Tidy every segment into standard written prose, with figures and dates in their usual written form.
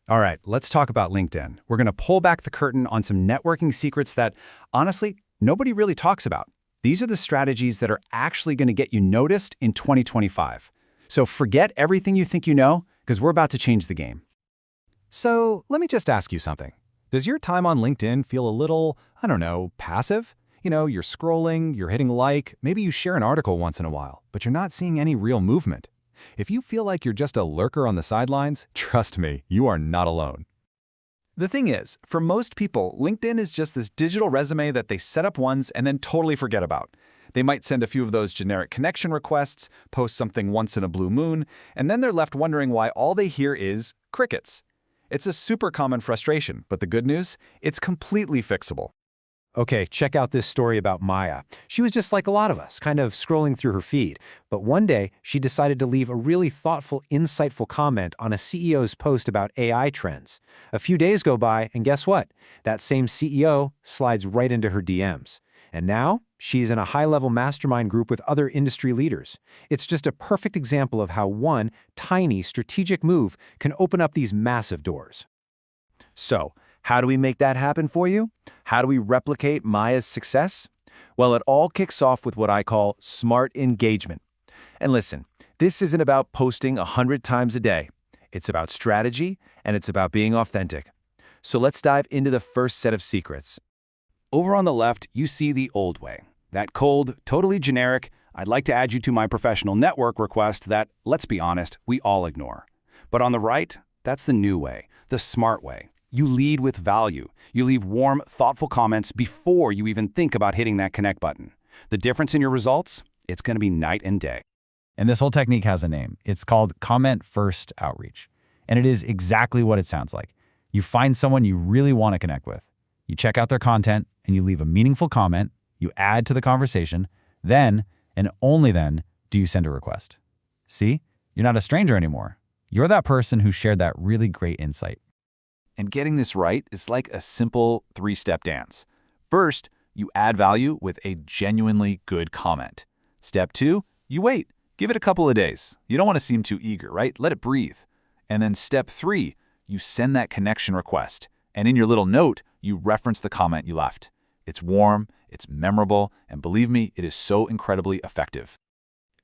All right, let's talk about LinkedIn. We're going to pull back the curtain on some networking secrets that, honestly, nobody really talks about. These are the strategies that are actually going to get you noticed in 2025. So forget everything you think you know, because we're about to change the game. So let me just ask you something. Does your time on LinkedIn feel a little, I don't know, passive? You're scrolling, you're hitting like, maybe you share an article once in a while, but you're not seeing any real movement. If you feel like you're just a lurker on the sidelines, trust me, you are not alone. The thing is, for most people, LinkedIn is just this digital resume that they set up once and then totally forget about. They might send a few of those generic connection requests, post something once in a blue moon, and then they're left wondering why all they hear is crickets. It's a super common frustration, but the good news? It's completely fixable. Okay, check out this story about Maya. She was just like a lot of us, kind of scrolling through her feed. But one day, she decided to leave a really thoughtful, insightful comment on a CEO's post about AI trends. A few days go by, and guess what? That same CEO slides right into her DMs. And now, she's in a high-level mastermind group with other industry leaders. It's just a perfect example of how one tiny, strategic move can open up these massive doors. So, how do we make that happen for you? How do we replicate Maya's success? Well, it all kicks off with what I call smart engagement. And listen, this isn't about posting 100 times a day. It's about strategy, and it's about being authentic. So let's dive into the first set of secrets. Over on the left, you see the old way. That cold, totally generic, I'd like to add you to my professional network request that, let's be honest, we all ignore. But on the right, that's the new way, the smart way. You lead with value. You leave warm, thoughtful comments before you even think about hitting that connect button. The difference in your results? It's going to be night and day. And this whole technique has a name. It's called comment-first outreach. And it is exactly what it sounds like. You find someone you really want to connect with. You check out their content, and you leave a meaningful comment. You add to the conversation. Then, and only then, do you send a request. See? You're not a stranger anymore. You're that person who shared that really great insight. And getting this right is like a simple three-step dance. First, you add value with a genuinely good comment. Step 2, you wait. Give it a couple of days. You don't want to seem too eager, right? Let it breathe. And then step 3, you send that connection request. And in your little note, you reference the comment you left. It's warm, it's memorable, and believe me, it is so incredibly effective.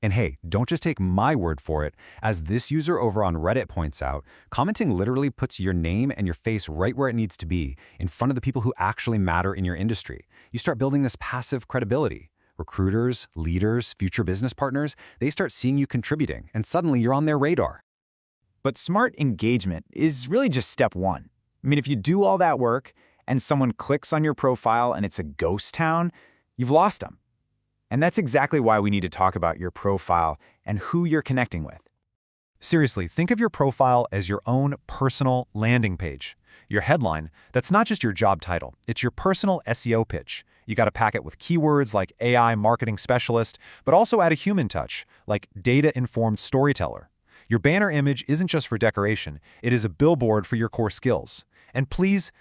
And hey, don't just take my word for it. As this user over on Reddit points out, commenting literally puts your name and your face right where it needs to be, in front of the people who actually matter in your industry. You start building this passive credibility. Recruiters, leaders, future business partners, they start seeing you contributing, and suddenly you're on their radar. But smart engagement is really just step 1. I mean, if you do all that work and someone clicks on your profile and it's a ghost town, you've lost them. And that's exactly why we need to talk about your profile and who you're connecting with. Seriously, think of your profile as your own personal landing page. Your headline, that's not just your job title, it's your personal SEO pitch. You got to pack it with keywords like AI marketing specialist, but also add a human touch, like data-informed storyteller. Your banner image isn't just for decoration, it is a billboard for your core skills. And please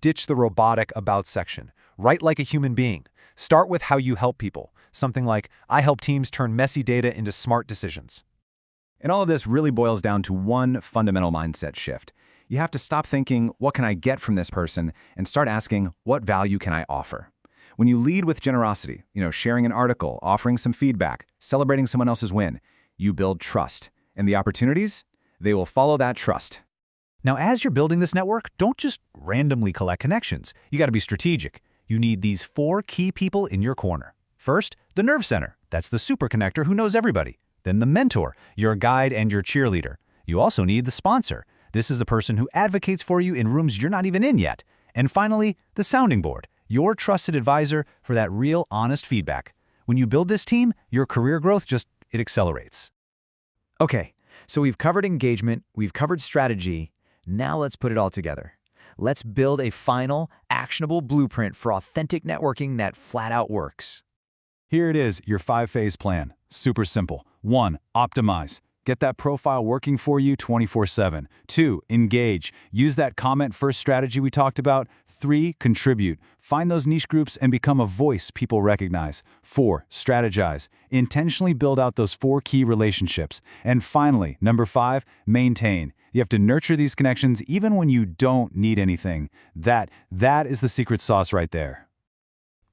ditch the robotic about section. Write like a human being. Start with how you help people. Something like, I help teams turn messy data into smart decisions. And all of this really boils down to one fundamental mindset shift. You have to stop thinking, what can I get from this person, and start asking, what value can I offer? When you lead with generosity, sharing an article, offering some feedback, celebrating someone else's win, you build trust. And the opportunities? They will follow that trust. Now, as you're building this network, don't just randomly collect connections. You got to be strategic. You need these 4 key people in your corner. First, the nerve center. That's the super connector who knows everybody. Then the mentor, your guide and your cheerleader. You also need the sponsor. This is the person who advocates for you in rooms you're not even in yet. And finally, the sounding board, your trusted advisor for that real, honest feedback. When you build this team, your career growth it accelerates. Okay, so we've covered engagement, we've covered strategy. Now let's put it all together. Let's build a final, actionable blueprint for authentic networking that flat out works. Here it is, your 5-phase plan. Super simple. 1, optimize. Get that profile working for you 24/7. 2, engage. Use that comment-first strategy we talked about. 3, contribute. Find those niche groups and become a voice people recognize. 4, strategize. Intentionally build out those 4 key relationships. And finally, number 5, maintain. You have to nurture these connections even when you don't need anything. That is the secret sauce right there.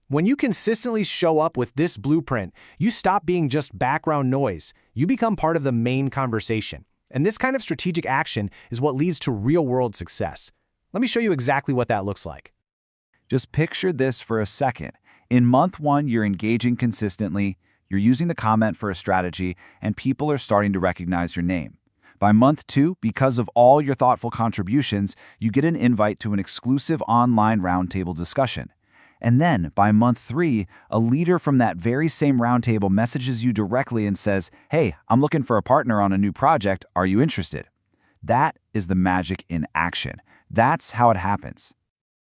When you consistently show up with this blueprint, you stop being just background noise. You become part of the main conversation. And this kind of strategic action is what leads to real-world success. Let me show you exactly what that looks like. Just picture this for a second. In month 1, you're engaging consistently, you're using the comment for a strategy, and people are starting to recognize your name. By month 2, because of all your thoughtful contributions, you get an invite to an exclusive online roundtable discussion. And then, by month 3, a leader from that very same roundtable messages you directly and says, "Hey, I'm looking for a partner on a new project. Are you interested?" That is the magic in action. That's how it happens.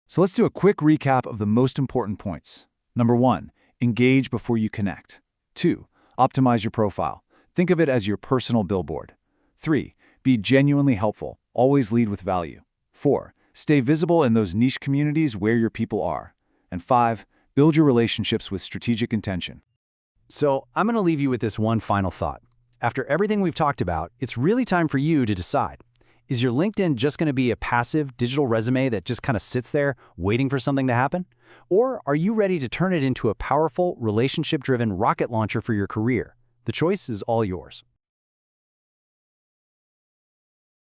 So let's do a quick recap of the most important points. Number 1, engage before you connect. 2, optimize your profile. Think of it as your personal billboard. 3, be genuinely helpful. Always lead with value. 4, stay visible in those niche communities where your people are. And 5, build your relationships with strategic intention. So I'm going to leave you with this one final thought. After everything we've talked about, it's really time for you to decide. Is your LinkedIn just going to be a passive digital resume that just kind of sits there waiting for something to happen? Or are you ready to turn it into a powerful, relationship-driven rocket launcher for your career? The choice is all yours.